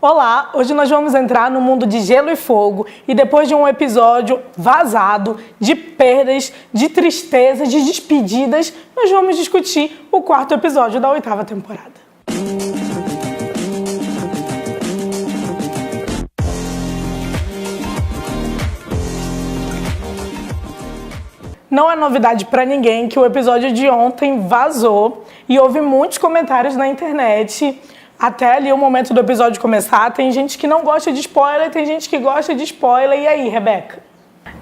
Olá, hoje nós vamos entrar no mundo de Gelo e Fogo e depois de um episódio vazado, de perdas, de tristezas, de despedidas, nós vamos discutir o quarto episódio da 8ª temporada. Não é novidade pra ninguém que o episódio de ontem vazou e houve muitos comentários na internet. Até ali o momento do episódio começar, tem gente que não gosta de spoiler, tem gente que gosta de spoiler. E aí, Rebeca?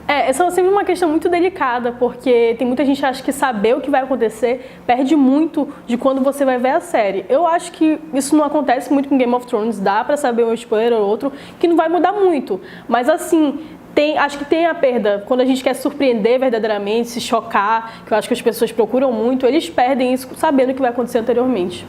Essa é sempre uma questão muito delicada, porque tem muita gente que acha que saber o que vai acontecer perde muito de quando você vai ver a série. Eu acho que isso não acontece muito com Game of Thrones, dá pra saber um spoiler ou outro, que não vai mudar muito. Mas assim, acho que tem a perda, quando a gente quer surpreender verdadeiramente, se chocar, que eu acho que as pessoas procuram muito, eles perdem isso sabendo o que vai acontecer anteriormente.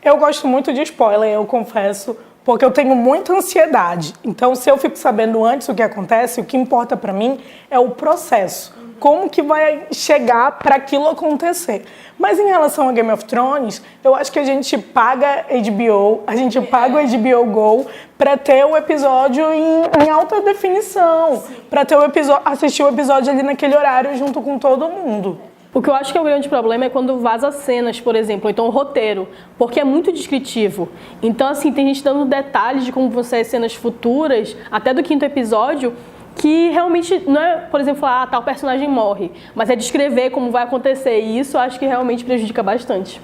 Eu gosto muito de spoiler, eu confesso, porque eu tenho muita ansiedade. Então, se eu fico sabendo antes o que acontece, o que importa pra mim é o processo. Como que vai chegar para aquilo acontecer. Mas em relação a Game of Thrones, eu acho que a gente paga HBO, a gente paga o HBO Go para ter o episódio em alta definição, para ter assistir o episódio ali naquele horário junto com todo mundo. O que eu acho que é o grande problema é quando vaza cenas, por exemplo, ou então o roteiro, porque é muito descritivo. Então, assim, tem gente dando detalhes de como vão ser as cenas futuras, até do 5º episódio, que realmente não é, por exemplo, falar, tal personagem morre, mas é descrever como vai acontecer, e isso eu acho que realmente prejudica bastante.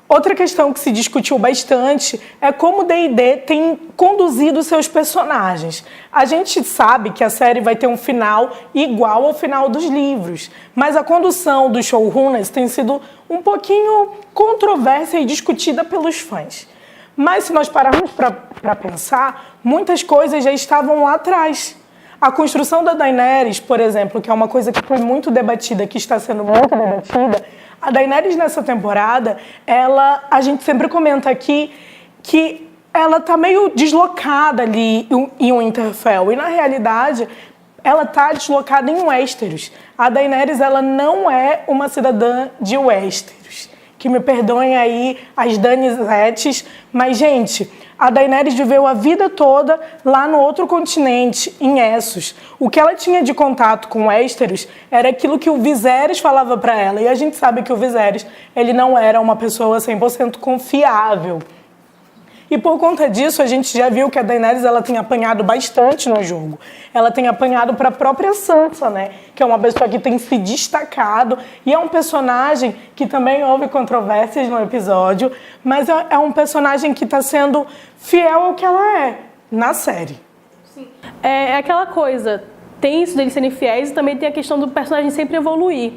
Outra questão que se discutiu bastante é como o D&D tem conduzido seus personagens. A gente sabe que a série vai ter um final igual ao final dos livros, mas a condução dos showrunners tem sido um pouquinho controversa e discutida pelos fãs. Mas se nós pararmos para pensar, muitas coisas já estavam lá atrás. A construção da Daenerys, por exemplo, que é uma coisa que foi muito debatida, que está sendo muito debatida, a Daenerys nessa temporada, a gente sempre comenta aqui que ela tá meio deslocada ali em Winterfell. E na realidade, ela tá deslocada em Westeros. A Daenerys, ela não é uma cidadã de Westeros. Que me perdoem aí as Danizettes, mas, gente, a Daenerys viveu a vida toda lá no outro continente, em Essos. O que ela tinha de contato com Westeros era aquilo que o Viserys falava para ela. E a gente sabe que o Viserys, ele não era uma pessoa 100% confiável. E por conta disso, a gente já viu que a Daenerys ela tem apanhado bastante no jogo. Ela tem apanhado para a própria Sansa, né? Que é uma pessoa que tem se destacado. E é um personagem que também houve controvérsias no episódio, mas é um personagem que está sendo fiel ao que ela é na série. Sim. É aquela coisa, tem isso deles serem fiéis e também tem a questão do personagem sempre evoluir.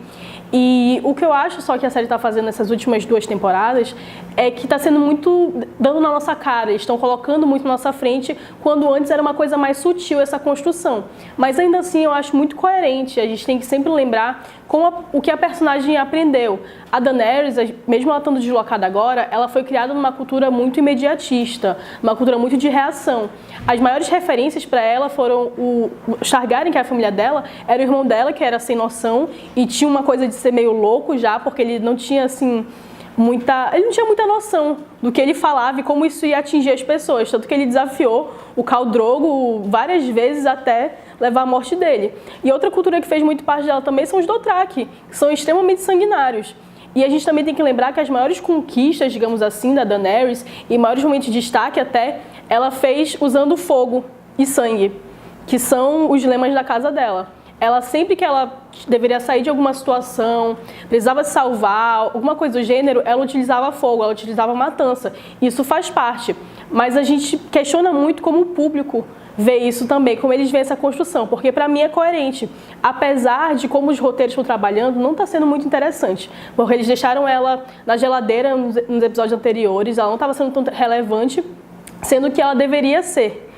E o que eu acho só que a série está fazendo nessas últimas 2 temporadas é que está sendo muito dando na nossa cara, eles estão colocando muito na nossa frente, quando antes era uma coisa mais sutil essa construção. Mas ainda assim eu acho muito coerente, a gente tem que sempre lembrar o que a personagem aprendeu. A Daenerys, mesmo ela estando deslocada agora, ela foi criada numa cultura muito imediatista, uma cultura muito de reação. As maiores referências para ela foram o Targaryen, que é a família dela, era o irmão dela, que era sem noção, e tinha uma coisa de ser meio louco já, porque ele não tinha, assim, ele não tinha muita noção do que ele falava e como isso ia atingir as pessoas, tanto que ele desafiou o Khal Drogo várias vezes até levar à morte dele. E outra cultura que fez muito parte dela também são os Dothraki, que são extremamente sanguinários. E a gente também tem que lembrar que as maiores conquistas, digamos assim, da Daenerys, e maiores momentos de destaque até, ela fez usando fogo e sangue, que são os lemas da casa dela. Ela, sempre que ela deveria sair de alguma situação, precisava se salvar, alguma coisa do gênero, ela utilizava fogo, ela utilizava matança. Isso faz parte. Mas a gente questiona muito como o público vê isso também, como eles veem essa construção, porque para mim é coerente. Apesar de como os roteiros estão trabalhando, não está sendo muito interessante, porque eles deixaram ela na geladeira nos episódios anteriores, ela não estava sendo tão relevante, sendo que ela deveria ser.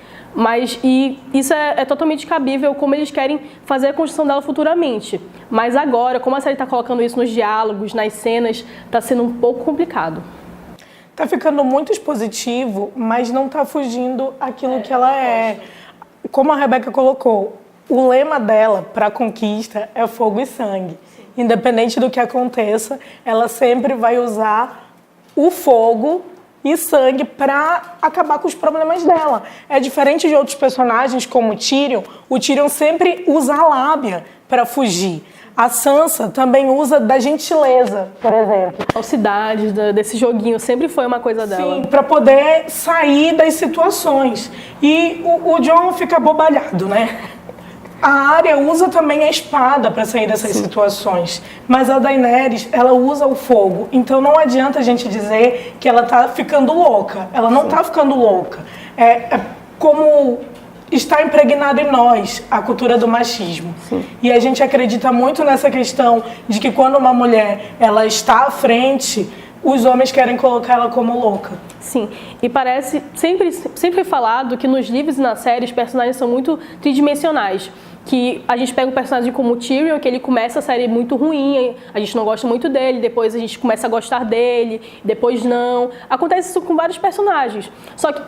E isso é totalmente cabível como eles querem fazer a construção dela futuramente. Mas agora, como a série está colocando isso nos diálogos, nas cenas, está sendo um pouco complicado. Tá ficando muito expositivo, mas não tá fugindo aquilo que ela é. Como a Rebeca colocou, o lema dela para a conquista é fogo e sangue. Independente do que aconteça, ela sempre vai usar o fogo e sangue para acabar com os problemas dela. É diferente de outros personagens como o Tyrion sempre usa a lábia para fugir. A Sansa também usa da gentileza, por exemplo. Falsidade desse joguinho sempre foi uma coisa dela. Sim, para poder sair das situações. E o Jon fica abobalhado, né? A Arya usa também a espada para sair dessas situações, mas a Daenerys, ela usa o fogo. Então não adianta a gente dizer que ela tá ficando louca. Ela não tá ficando louca. É como está impregnado em nós a cultura do machismo. Sim. E a gente acredita muito nessa questão de que quando uma mulher ela está à frente, os homens querem colocar ela como louca. Sim, e parece sempre falado que nos livros e na série os personagens são muito tridimensionais. Que a gente pega um personagem como o Tyrion, que ele começa a série muito ruim, a gente não gosta muito dele, depois a gente começa a gostar dele, depois não. Acontece isso com vários personagens.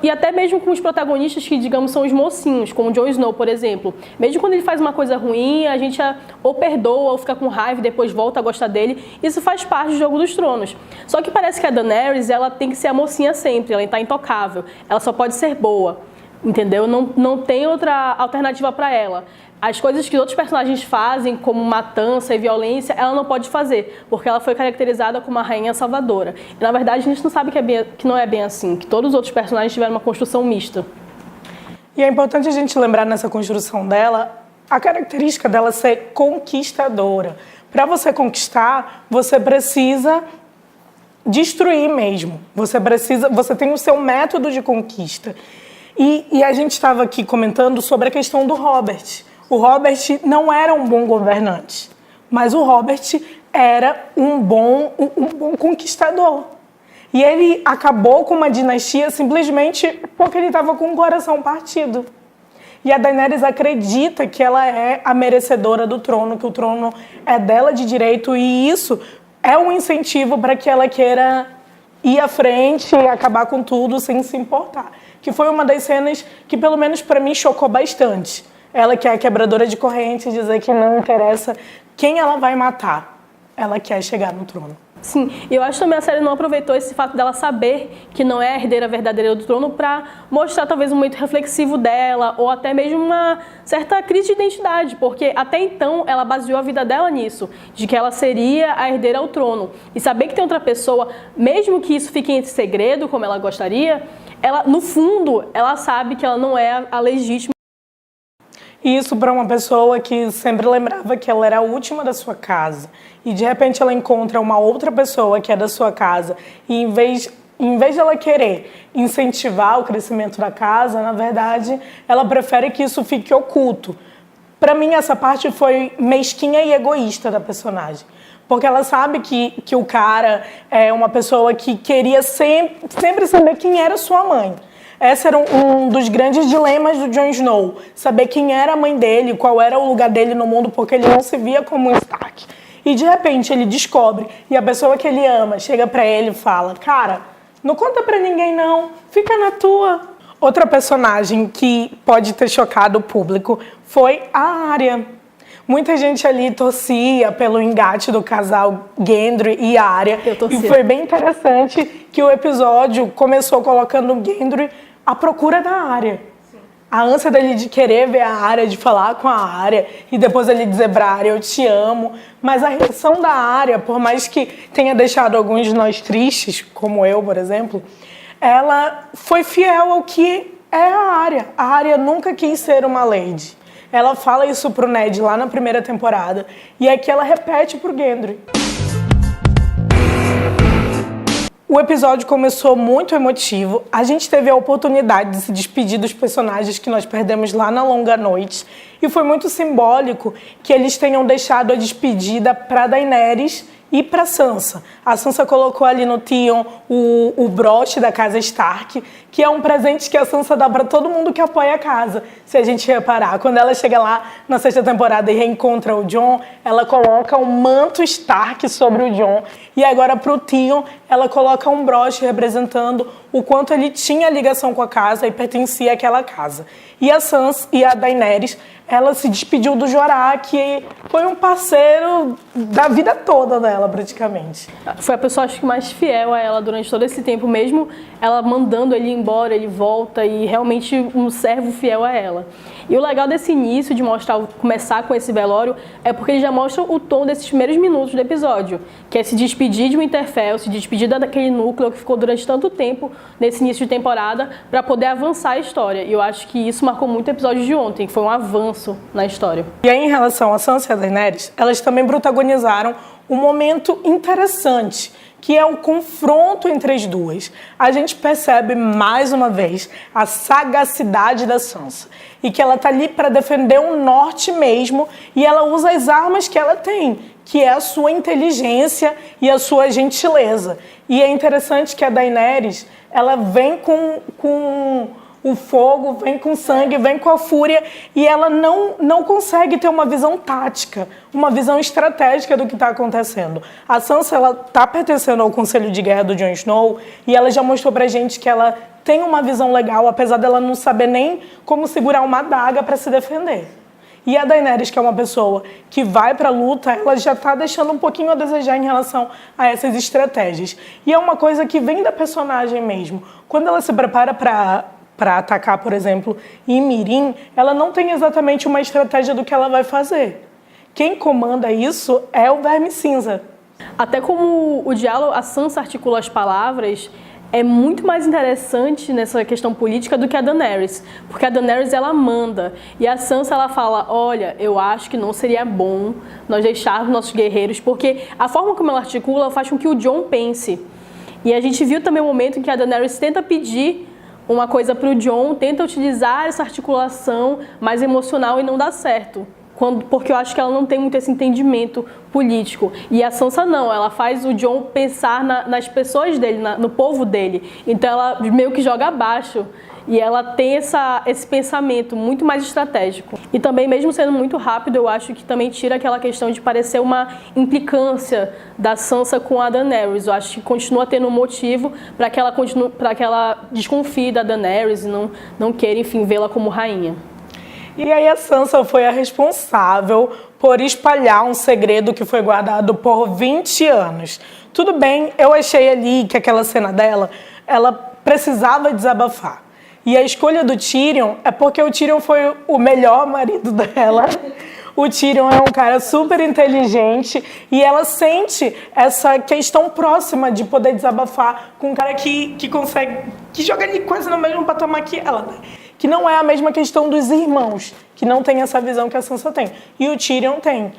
E até mesmo com os protagonistas que, digamos, são os mocinhos, como o Jon Snow, por exemplo. Mesmo quando ele faz uma coisa ruim, a gente ou perdoa, ou fica com raiva e depois volta a gostar dele. Isso faz parte do Jogo dos Tronos. Só que parece que a Daenerys, ela tem que ser a mocinha sempre, ela está intocável. Ela só pode ser boa, entendeu? Não tem outra alternativa para ela. As coisas que outros personagens fazem, como matança e violência, ela não pode fazer, porque ela foi caracterizada como uma rainha salvadora. E, na verdade, a gente não sabe que não é bem assim, que todos os outros personagens tiveram uma construção mista. E é importante a gente lembrar nessa construção dela, a característica dela ser conquistadora. Para você conquistar, você precisa destruir mesmo. Você tem o seu método de conquista. E a gente estava aqui comentando sobre a questão do Robert. O Robert não era um bom governante, mas o Robert era um bom conquistador. E ele acabou com uma dinastia simplesmente porque ele estava com o coração partido. E a Daenerys acredita que ela é a merecedora do trono, que o trono é dela de direito, e isso é um incentivo para que ela queira ir à frente e acabar com tudo sem se importar. Que foi uma das cenas que, pelo menos para mim, chocou bastante. Ela que é a quebradora de correntes, dizer que não interessa quem ela vai matar. Ela quer chegar no trono. Sim, e eu acho que também a série não aproveitou esse fato dela saber que não é a herdeira verdadeira do trono para mostrar talvez um momento reflexivo dela ou até mesmo uma certa crise de identidade, porque até então ela baseou a vida dela nisso, de que ela seria a herdeira ao trono. E saber que tem outra pessoa, mesmo que isso fique entre segredo, como ela gostaria, ela, no fundo, ela sabe que ela não é a legítima. Isso para uma pessoa que sempre lembrava que ela era a última da sua casa. E de repente ela encontra uma outra pessoa que é da sua casa. E em vez de ela querer incentivar o crescimento da casa, na verdade, ela prefere que isso fique oculto. Para mim, essa parte foi mesquinha e egoísta da personagem. Porque ela sabe que o cara é uma pessoa que queria sempre saber quem era sua mãe. Esse era um dos grandes dilemas do Jon Snow. Saber quem era a mãe dele, qual era o lugar dele no mundo, porque ele não se via como um Stark. E de repente ele descobre, e a pessoa que ele ama chega pra ele e fala: cara, não conta pra ninguém não, fica na tua. Outra personagem que pode ter chocado o público foi a Arya. Muita gente ali torcia pelo engate do casal Gendry e Arya. E foi bem interessante que o episódio começou colocando o Gendry à procura da Arya. Sim. A ânsia dele de querer ver a Arya, de falar com a Arya, e depois ele dizer pra Arya, eu te amo. Mas a reação da Arya, por mais que tenha deixado alguns de nós tristes, como eu, por exemplo, ela foi fiel ao que é a Arya. A Arya nunca quis ser uma lady. Ela fala isso pro Ned lá na primeira temporada, e aqui ela repete pro Gendry. O episódio começou muito emotivo. A gente teve a oportunidade de se despedir dos personagens que nós perdemos lá na Longa Noite. E foi muito simbólico que eles tenham deixado a despedida para Daenerys e para Sansa. A Sansa colocou ali no Theon o broche da casa Stark, que é um presente que a Sansa dá para todo mundo que apoia a casa. Se a gente reparar, quando ela chega lá na sexta temporada e reencontra o Jon, ela coloca um manto Stark sobre o Jon. E agora para o Theon, ela coloca um broche representando o quanto ele tinha ligação com a casa e pertencia àquela casa. E a Sansa e a Daenerys, ela se despediu do Jorah, que foi um parceiro da vida toda dela, praticamente. Foi a pessoa, acho que, mais fiel a ela durante todo esse tempo, mesmo ela mandando ele embora, ele volta, e realmente um servo fiel a ela. E o legal desse início, de começar com esse velório, é porque ele já mostra o tom desses primeiros minutos do episódio, que é se despedir de Winterfell, se despedir daquele núcleo que ficou durante tanto tempo nesse início de temporada, para poder avançar a história. E eu acho que isso marcou muito o episódio de ontem, que foi um avanço na história. E aí, em relação a Sansa e a Daenerys, elas também protagonizaram um momento interessante, que é o confronto entre as duas. A gente percebe, mais uma vez, a sagacidade da Sansa. E que ela tá ali para defender o norte mesmo, e ela usa as armas que ela tem, que é a sua inteligência e a sua gentileza. E é interessante que a Daenerys, ela vem com o fogo, vem com sangue, vem com a fúria, e ela não consegue ter uma visão tática, uma visão estratégica do que está acontecendo. A Sansa, ela está pertencendo ao Conselho de Guerra do Jon Snow, e ela já mostrou pra gente que ela tem uma visão legal, apesar dela não saber nem como segurar uma adaga para se defender. E a Daenerys, que é uma pessoa que vai para a luta, ela já está deixando um pouquinho a desejar em relação a essas estratégias. E é uma coisa que vem da personagem mesmo. Quando ela se prepara para atacar, por exemplo, em Mirim, ela não tem exatamente uma estratégia do que ela vai fazer. Quem comanda isso é o Verme Cinza. Até como o diálogo, a Sansa articula as palavras, é muito mais interessante nessa questão política do que a Daenerys. Porque a Daenerys, ela manda. E a Sansa, ela fala, olha, eu acho que não seria bom nós deixarmos nossos guerreiros, porque a forma como ela articula faz com que o Jon pense. E a gente viu também o momento em que a Daenerys tenta pedir uma coisa para o Jon, tenta utilizar essa articulação mais emocional e não dá certo. Porque eu acho que ela não tem muito esse entendimento político. E a Sansa não, ela faz o Jon pensar nas pessoas dele, no povo dele. Então ela meio que joga abaixo. E ela tem esse pensamento muito mais estratégico. E também, mesmo sendo muito rápido, eu acho que também tira aquela questão de parecer uma implicância da Sansa com a Daenerys. Eu acho que continua tendo um motivo para que ela desconfie da Daenerys e não queira, enfim, vê-la como rainha. E aí a Sansa foi a responsável por espalhar um segredo que foi guardado por 20 anos. Tudo bem, eu achei ali que aquela cena dela, ela precisava desabafar. E a escolha do Tyrion é porque o Tyrion foi o melhor marido dela. O Tyrion é um cara super inteligente e ela sente essa questão próxima de poder desabafar com um cara que consegue, que joga ali quase no mesmo patamar que ela, né? Que não é a mesma questão dos irmãos, que não tem essa visão que a Sansa tem. E o Tyrion tem.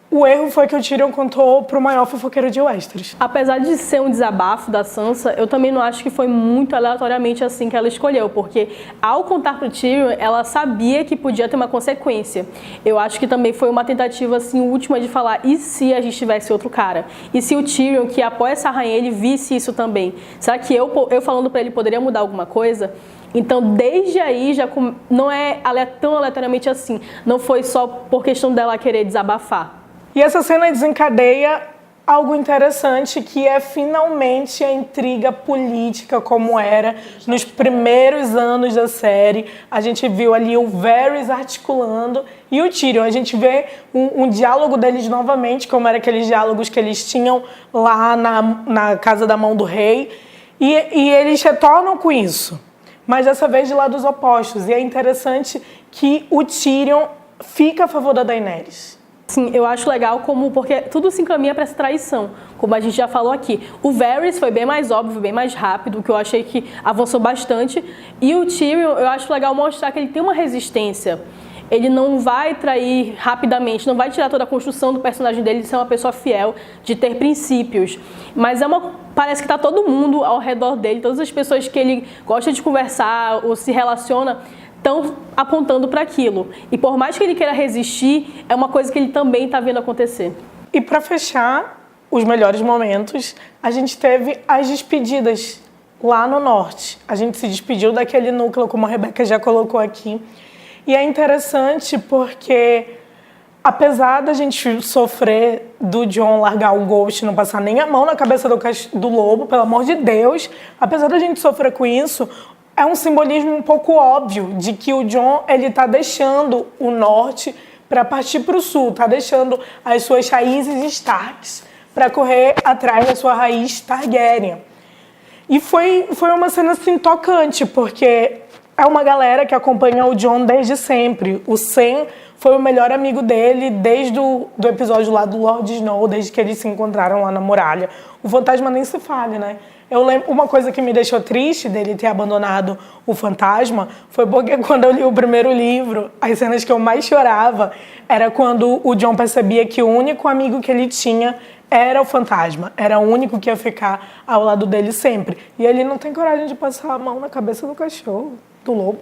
O erro foi que o Tyrion contou pro maior fofoqueiro de Westeros. Apesar de ser um desabafo da Sansa, eu também não acho que foi muito aleatoriamente assim que ela escolheu, porque ao contar pro Tyrion, ela sabia que podia ter uma consequência. Eu acho que também foi uma tentativa assim última de falar, e se a gente tivesse outro cara? E se o Tyrion, que apoia essa rainha, ele visse isso também? Será que eu falando pra ele poderia mudar alguma coisa? Então, desde aí, já não é tão aleatoriamente assim. Não foi só por questão dela querer desabafar. E essa cena desencadeia algo interessante, que é finalmente a intriga política como era nos primeiros anos da série. A gente viu ali o Varys articulando e o Tyrion. A gente vê um diálogo deles novamente, como era aqueles diálogos que eles tinham lá na Casa da Mão do Rei. E eles retornam com isso, mas dessa vez de lados opostos. E é interessante que o Tyrion fica a favor da Daenerys. Sim, eu acho legal porque tudo se encaminha para essa traição, como a gente já falou aqui. O Varys foi bem mais óbvio, bem mais rápido, que eu achei que avançou bastante. E o Tyrion, eu acho legal mostrar que ele tem uma resistência. Ele não vai trair rapidamente, não vai tirar toda a construção do personagem dele de ser uma pessoa fiel, de ter princípios. Mas parece que está todo mundo ao redor dele, todas as pessoas que ele gosta de conversar ou se relaciona, estão apontando para aquilo. E por mais que ele queira resistir, é uma coisa que ele também está vendo acontecer. E para fechar os melhores momentos, a gente teve as despedidas lá no norte. A gente se despediu daquele núcleo, como a Rebeca já colocou aqui. E é interessante porque apesar da gente sofrer do Jon largar o Ghost e não passar nem a mão na cabeça do lobo, pelo amor de Deus, apesar da gente sofrer com isso, é um simbolismo um pouco óbvio de que o Jon, ele tá deixando o norte para partir para o sul, tá deixando as suas raízes Starks para correr atrás da sua raiz Targaryen. E foi uma cena assim tocante, porque é uma galera que acompanha o Jon desde sempre. O Sam foi o melhor amigo dele desde do episódio lá do Lord Snow, desde que eles se encontraram lá na muralha. O fantasma nem se fale, né? Eu lembro, uma coisa que me deixou triste dele ter abandonado o fantasma foi porque quando eu li o primeiro livro, as cenas que eu mais chorava era quando o Jon percebia que o único amigo que ele tinha era o fantasma, era o único que ia ficar ao lado dele sempre. E ele não tem coragem de passar a mão na cabeça do cachorro, do lobo.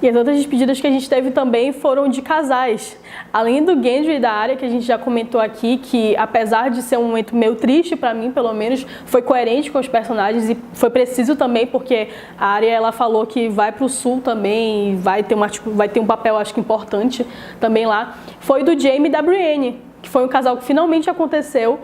E as outras despedidas que a gente teve também foram de casais. Além do Gendry e da Arya, que a gente já comentou aqui, que apesar de ser um momento meio triste pra mim, pelo menos, foi coerente com os personagens e foi preciso também, porque a Arya, ela falou que vai pro sul também, vai ter um papel, acho que importante também lá. Foi do Jaime e da Brienne, que foi um casal que finalmente aconteceu,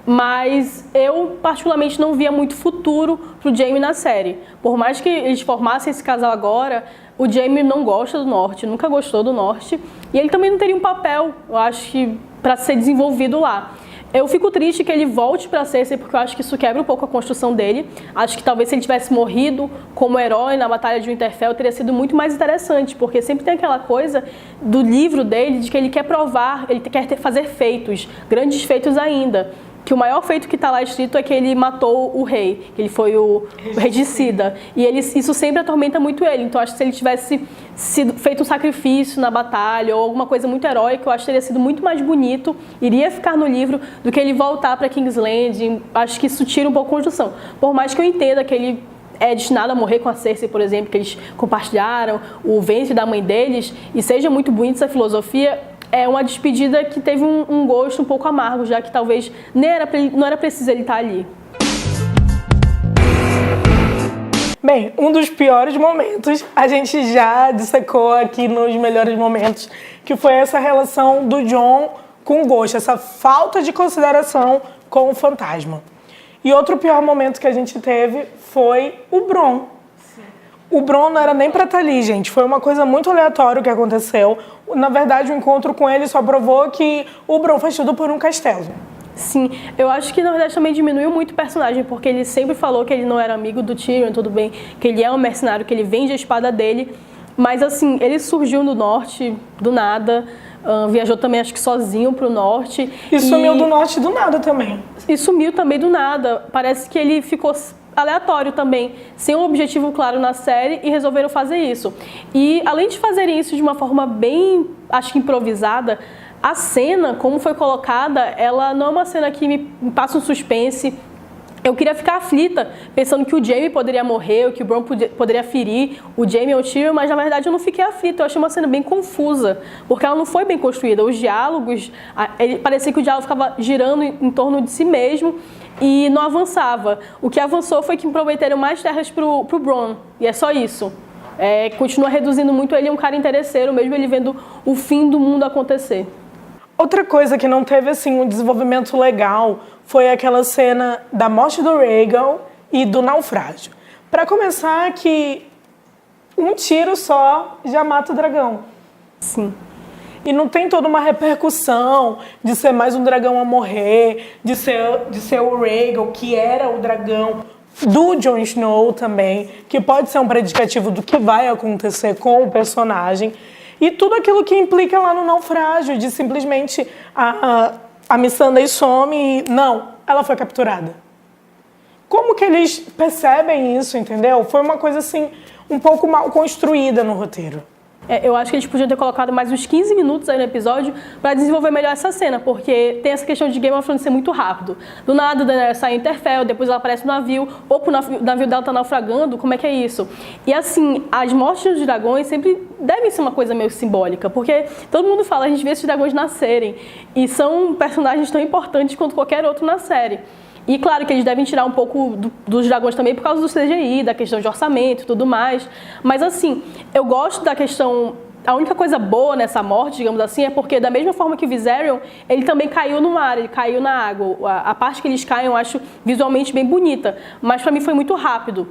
mas eu particularmente não via muito futuro pro Jaime na série. Por mais que eles formassem esse casal agora, o Jaime não gosta do norte, nunca gostou do norte, e ele também não teria um papel, eu acho que, para ser desenvolvido lá. Eu fico triste que ele volte para Cersei, porque eu acho que isso quebra um pouco a construção dele. Acho que talvez se ele tivesse morrido como herói na Batalha de Winterfell, teria sido muito mais interessante, porque sempre tem aquela coisa do livro dele, de que ele quer provar, ele quer fazer feitos, grandes feitos ainda. Que o maior feito que está lá escrito é que ele matou o rei, que ele foi o regicida. E isso sempre atormenta muito ele. Então, acho que se ele tivesse feito um sacrifício na batalha ou alguma coisa muito heróica, eu acho que teria sido muito mais bonito, iria ficar no livro, do que ele voltar para King's Landing. Acho que isso tira um pouco a construção. Por mais que eu entenda que ele é destinado a morrer com a Cersei, por exemplo, que eles compartilharam o ventre da mãe deles, e seja muito bonita essa filosofia, é uma despedida que teve um gosto um pouco amargo, já que talvez não era preciso ele estar ali. Bem, um dos piores momentos, a gente já dissecou aqui nos melhores momentos, que foi essa relação do Jon com o Ghost, essa falta de consideração com o fantasma. E outro pior momento que a gente teve foi o Bronn. O Bronn não era nem pra estar ali, gente. Foi uma coisa muito aleatória o que aconteceu. Na verdade, o encontro com ele só provou que o Bronn fez tudo por um castelo. Sim, eu acho que na verdade também diminuiu muito o personagem, porque ele sempre falou que ele não era amigo do Tyrion, tudo bem, que ele é um mercenário, que ele vende a espada dele, mas assim, ele surgiu no norte do nada, viajou também acho que sozinho pro norte. E sumiu do norte do nada também. E sumiu também do nada, parece que ele ficou aleatório também, sem um objetivo claro na série, e resolveram fazer isso. E além de fazerem isso de uma forma bem, acho que improvisada, a cena, como foi colocada, ela não é uma cena que me passa um suspense. Eu queria ficar aflita, pensando que o Jaime poderia morrer, ou que o Bronn poderia ferir o Jaime ou o Tyrion, mas na verdade eu não fiquei aflita, eu achei uma cena bem confusa, porque ela não foi bem construída. Os diálogos, parecia que o diálogo ficava girando em torno de si mesmo e não avançava. O que avançou foi que prometeram mais terras pro Bronn, e é só isso. Continua reduzindo muito ele, é um cara interesseiro, mesmo ele vendo o fim do mundo acontecer. Outra coisa que não teve assim um desenvolvimento legal foi aquela cena da morte do Rhaegal e do naufrágio. Para começar, que um tiro só já mata o dragão. Sim. E não tem toda uma repercussão de ser mais um dragão a morrer, de ser o Rhaegal, que era o dragão do Jon Snow também, que pode ser um predicativo do que vai acontecer com o personagem. E tudo aquilo que implica lá no naufrágio, de simplesmente a Missandei some e não, ela foi capturada. Como que eles percebem isso, entendeu? Foi uma coisa assim, um pouco mal construída no roteiro. Eu acho que eles podiam ter colocado mais uns 15 minutos aí no episódio para desenvolver melhor essa cena, porque tem essa questão de Game of Thrones ser muito rápido. Do nada, Daenerys sai em Winterfell, depois ela aparece no navio, ou o navio dela tá naufragando, como é que é isso? E assim, as mortes dos dragões sempre devem ser uma coisa meio simbólica, porque todo mundo fala, a gente vê esses dragões nascerem, e são personagens tão importantes quanto qualquer outro na série. E claro que eles devem tirar um pouco dos dragões também por causa do CGI, da questão de orçamento e tudo mais. Mas assim, eu gosto da questão a única coisa boa nessa morte, digamos assim, é porque da mesma forma que o Viserion, ele também caiu no mar, ele caiu na água. A parte que eles caem eu acho visualmente bem bonita, mas pra mim foi muito rápido.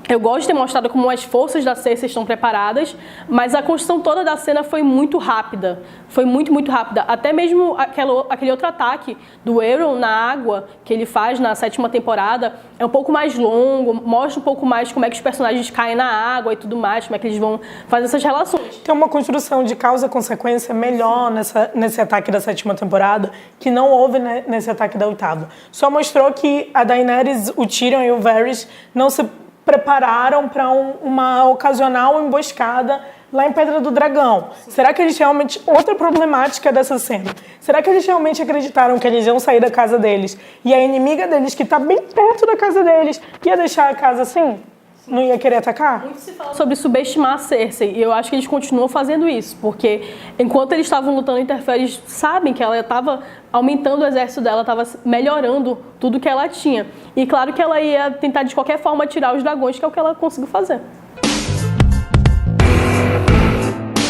Eu gosto de ter mostrado como as forças da Cersei estão preparadas, mas a construção toda da cena foi muito rápida. Foi muito, muito rápida. Até mesmo aquele outro ataque do Euron na água, que ele faz na 7ª temporada, é um pouco mais longo, mostra um pouco mais como é que os personagens caem na água e tudo mais, como é que eles vão fazer essas relações. Tem uma construção de causa e consequência melhor nesse ataque da 7ª temporada, que não houve nesse ataque da 8ª. Só mostrou que a Daenerys, o Tyrion e o Varys não se prepararam para uma ocasional emboscada lá em Pedra do Dragão. Será que eles realmente... Outra problemática dessa cena. Será que eles realmente acreditaram que eles iam sair da casa deles e a inimiga deles, que está bem perto da casa deles, ia deixar a casa assim? Não ia querer atacar? Muito se fala sobre subestimar a Cersei, e eu acho que eles continuam fazendo isso, porque enquanto eles estavam lutando em Winterfell, eles sabem que ela estava aumentando o exército dela, estava melhorando tudo que ela tinha. E claro que ela ia tentar de qualquer forma tirar os dragões, que é o que ela conseguiu fazer.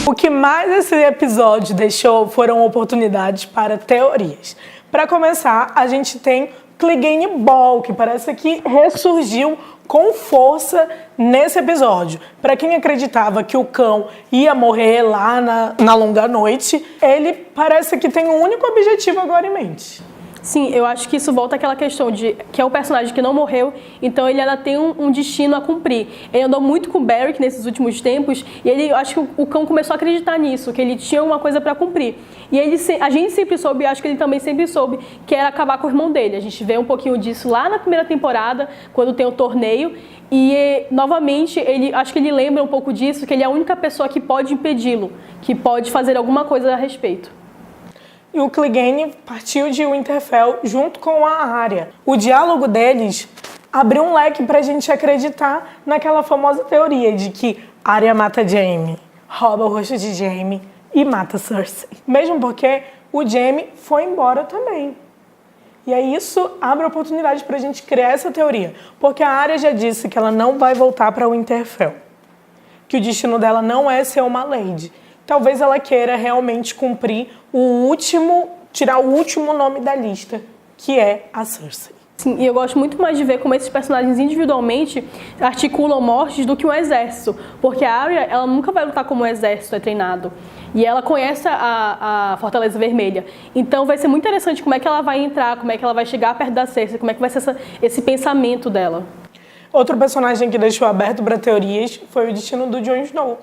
O que mais esse episódio deixou foram oportunidades para teorias. Para começar, a gente tem Clegane Ball, que parece que ressurgiu com força nesse episódio. Para quem acreditava que o cão ia morrer lá na longa noite, ele parece que tem um único objetivo agora em mente. Sim, eu acho que isso volta àquela questão de que é o personagem que não morreu, então ele ainda tem um destino a cumprir. Ele andou muito com o Beric nesses últimos tempos e eu acho que o cão começou a acreditar nisso, que ele tinha uma coisa para cumprir. E a gente sempre soube, acho que ele também sempre soube, que era acabar com o irmão dele. A gente vê um pouquinho disso lá na primeira temporada, quando tem o torneio, e novamente acho que ele lembra um pouco disso, que ele é a única pessoa que pode impedi-lo, que pode fazer alguma coisa a respeito. E o Clegane partiu de Winterfell junto com a Arya. O diálogo deles abriu um leque pra gente acreditar naquela famosa teoria de que Arya mata Jaime, rouba o rosto de Jaime e mata Cersei. Mesmo porque o Jaime foi embora também. E aí isso abre oportunidade pra gente criar essa teoria. Porque a Arya já disse que ela não vai voltar pra Winterfell. Que o destino dela não é ser uma lady. Talvez ela queira realmente cumprir tirar o último nome da lista, que é a Cersei. Sim, e eu gosto muito mais de ver como esses personagens individualmente articulam mortes do que um exército. Porque a Arya, ela nunca vai lutar como um exército é treinado. E ela conhece a Fortaleza Vermelha. Então vai ser muito interessante como é que ela vai entrar, como é que ela vai chegar perto da Cersei, como é que vai ser esse pensamento dela. Outro personagem que deixou aberto para teorias foi o destino do Jon Snow.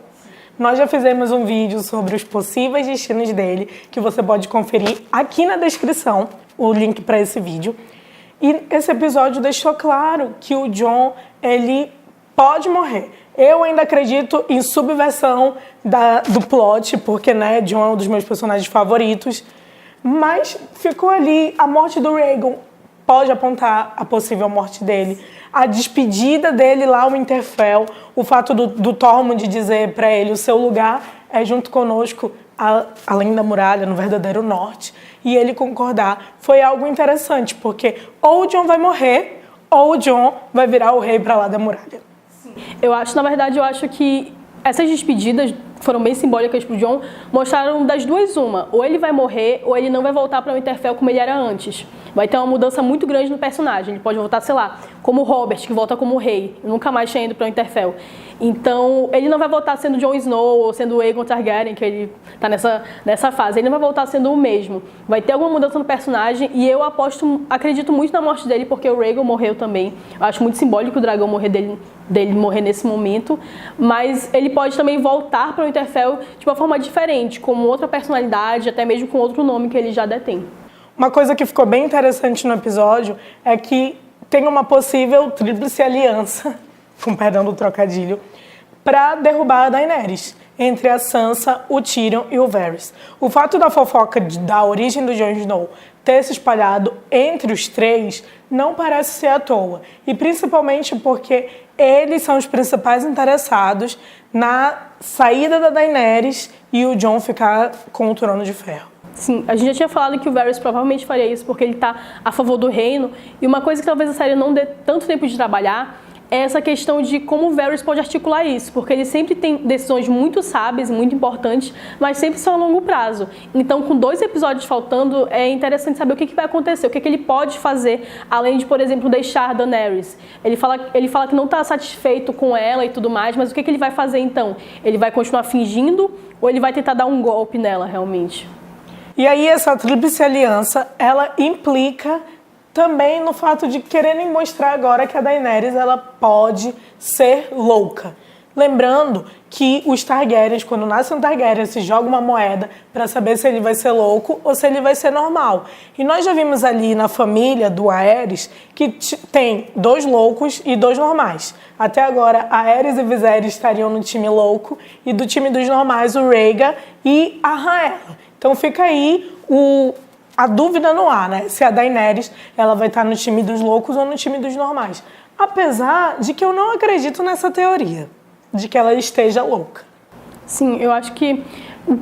Nós já fizemos um vídeo sobre os possíveis destinos dele, que você pode conferir aqui na descrição, o link para esse vídeo. E esse episódio deixou claro que o Jon, ele pode morrer. Eu ainda acredito em subversão do plot, porque, né, Jon é um dos meus personagens favoritos. Mas ficou ali, a morte do Rhaegon pode apontar a possível morte dele. A despedida dele lá no Winterfell, o fato do Tormund dizer para ele o seu lugar é junto conosco, além da muralha, no verdadeiro norte, e ele concordar, foi algo interessante, porque ou o Jon vai morrer, ou o Jon vai virar o rei para lá da muralha. Sim. Eu acho que essas despedidas foram bem simbólicas pro Jon, mostraram das duas uma. Ou ele vai morrer, ou ele não vai voltar para o Winterfell como ele era antes. Vai ter uma mudança muito grande no personagem. Ele pode voltar, sei lá, como Robert, que volta como rei. Nunca mais tinha ido para o Winterfell. Então, ele não vai voltar sendo Jon Snow ou sendo Aegon Targaryen, que ele tá nessa fase. Ele não vai voltar sendo o mesmo. Vai ter alguma mudança no personagem e eu acredito muito na morte dele, porque o Rhaegon morreu também. Eu acho muito simbólico o dragão morrer dele morrer nesse momento. Mas ele pode também voltar para o Winterfell de uma forma diferente, com outra personalidade, até mesmo com outro nome que ele já detém. Uma coisa que ficou bem interessante no episódio é que tem uma possível tríplice aliança, com perdão do trocadilho, para derrubar a Daenerys, entre a Sansa, o Tyrion e o Varys. O fato da fofoca da origem do Jon Snow ter se espalhado entre os três não parece ser à toa, e principalmente porque eles são os principais interessados na saída da Daenerys e o Jon ficar com o trono de ferro. Sim, a gente já tinha falado que o Varys provavelmente faria isso porque ele está a favor do reino. E uma coisa que talvez a série não dê tanto tempo de trabalhar é essa questão de como o Varys pode articular isso, porque ele sempre tem decisões muito sábias, muito importantes, mas sempre são a longo prazo. Então, com 2 episódios faltando, é interessante saber o que vai acontecer, o que ele pode fazer, além de, por exemplo, deixar Daenerys. Ele fala que não está satisfeito com ela e tudo mais, mas o que ele vai fazer então? Ele vai continuar fingindo ou ele vai tentar dar um golpe nela, realmente? E aí, essa tríplice aliança, ela implica também no fato de quererem mostrar agora que a Daenerys ela pode ser louca. Lembrando que os Targaryens, quando nasce um Targaryen, se joga uma moeda para saber se ele vai ser louco ou se ele vai ser normal. E nós já vimos ali na família do Aerys que tem 2 loucos e 2 normais. Até agora, Aerys e Viserys estariam no time louco e do time dos normais o Rhaegar e a Rhaella. Então fica aí a dúvida no ar, né? Se a Daenerys ela vai estar no time dos loucos ou no time dos normais. Apesar de que eu não acredito nessa teoria, de que ela esteja louca. Sim, eu acho que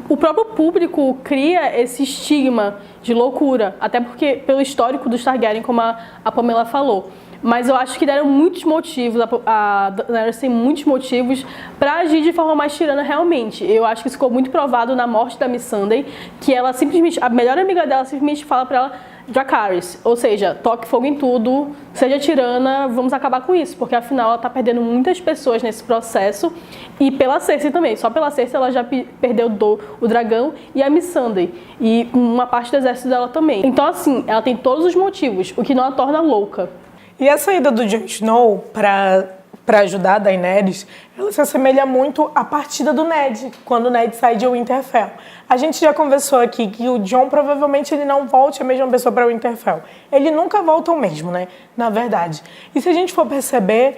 o próprio público cria esse estigma de loucura, até porque pelo histórico dos Targaryen, como a Pamela falou. Mas eu acho que deram muitos motivos, a Daenerys tem muitos motivos para agir de forma mais tirana realmente. Eu acho que isso ficou muito provado na morte da Missandei, que ela simplesmente, a melhor amiga dela simplesmente fala para ela, Dracarys, ou seja, toque fogo em tudo, seja tirana, vamos acabar com isso, porque afinal ela tá perdendo muitas pessoas nesse processo, e pela Cersei também, só pela Cersei ela já perdeu o dragão e a Missandei, e uma parte do exército dela também. Então assim, ela tem todos os motivos, o que não a torna louca. E a saída do Jon Snow para ajudar a Daenerys, ela se assemelha muito à partida do Ned, quando o Ned sai de Winterfell. A gente já conversou aqui que o Jon provavelmente ele não volte a mesma pessoa para Winterfell. Ele nunca volta o mesmo, né? Na verdade. E se a gente for perceber,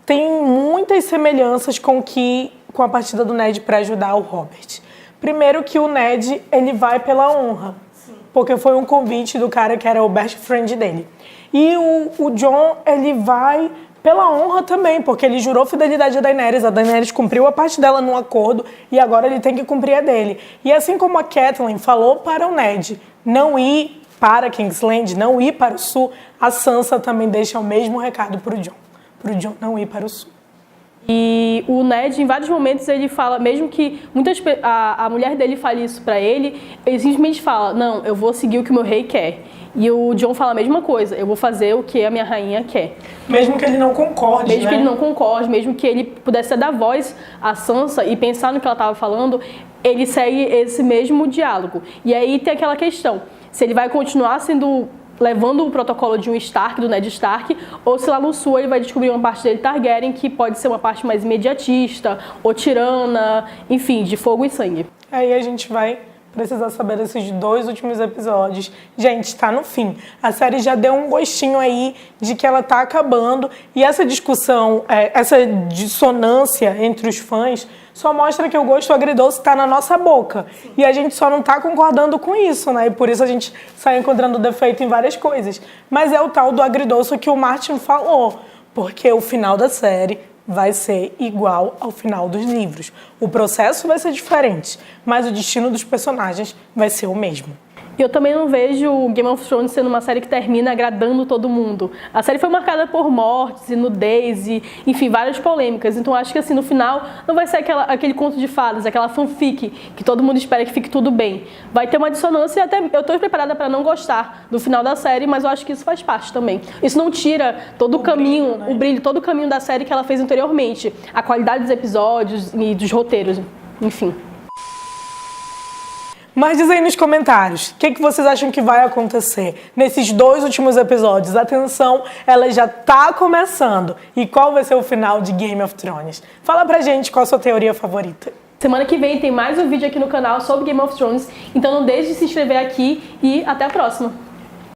tem muitas semelhanças com a partida do Ned para ajudar o Robert. Primeiro que o Ned, ele vai pela honra. Porque foi um convite do cara que era o best friend dele. E o Jon, ele vai pela honra também, porque ele jurou fidelidade a Daenerys cumpriu a parte dela num acordo e agora ele tem que cumprir a dele. E assim como a Catelyn falou para o Ned não ir para Kingsland, não ir para o sul, a Sansa também deixa o mesmo recado para o Jon não ir para o sul. E o Ned, em vários momentos, ele fala, mesmo que a mulher dele fale isso pra ele simplesmente fala, não, eu vou seguir o que o meu rei quer. E o Jon fala a mesma coisa, eu vou fazer o que a minha rainha quer. Mesmo que ele não concorde, Mesmo que ele não concorde, mesmo que ele pudesse dar voz à Sansa e pensar no que ela estava falando, ele segue esse mesmo diálogo. E aí tem aquela questão, se ele vai continuar levando o protocolo de um Stark, do Ned Stark, ou se lá no sul ele vai descobrir uma parte dele Targaryen que pode ser uma parte mais imediatista, ou tirana, enfim, de fogo e sangue. Aí a gente vai precisar saber desses 2 últimos episódios. Gente, tá no fim. A série já deu um gostinho aí de que ela tá acabando, e essa discussão, essa dissonância entre os fãs só mostra que o gosto agridoce tá na nossa boca. Sim. E a gente só não tá concordando com isso, né? E por isso a gente sai encontrando defeito em várias coisas. Mas é o tal do agridoce que o Martin falou, porque o final da série vai ser igual ao final dos livros. O processo vai ser diferente, mas o destino dos personagens vai ser o mesmo. Eu também não vejo Game of Thrones sendo uma série que termina agradando todo mundo. A série foi marcada por mortes e nudez e, enfim, várias polêmicas. Então acho que assim, no final não vai ser aquele conto de fadas, aquela fanfic que todo mundo espera que fique tudo bem. Vai ter uma dissonância e até eu estou preparada para não gostar do final da série, mas eu acho que isso faz parte também. Isso não tira todo o caminho, o brilho, todo o caminho da série que ela fez anteriormente. A qualidade dos episódios e dos roteiros, enfim. Mas diz aí nos comentários, o que vocês acham que vai acontecer nesses 2 últimos episódios? A tensão, ela já tá começando. E qual vai ser o final de Game of Thrones? Fala pra gente qual a sua teoria favorita. Semana que vem tem mais um vídeo aqui no canal sobre Game of Thrones, então não deixe de se inscrever aqui e até a próxima!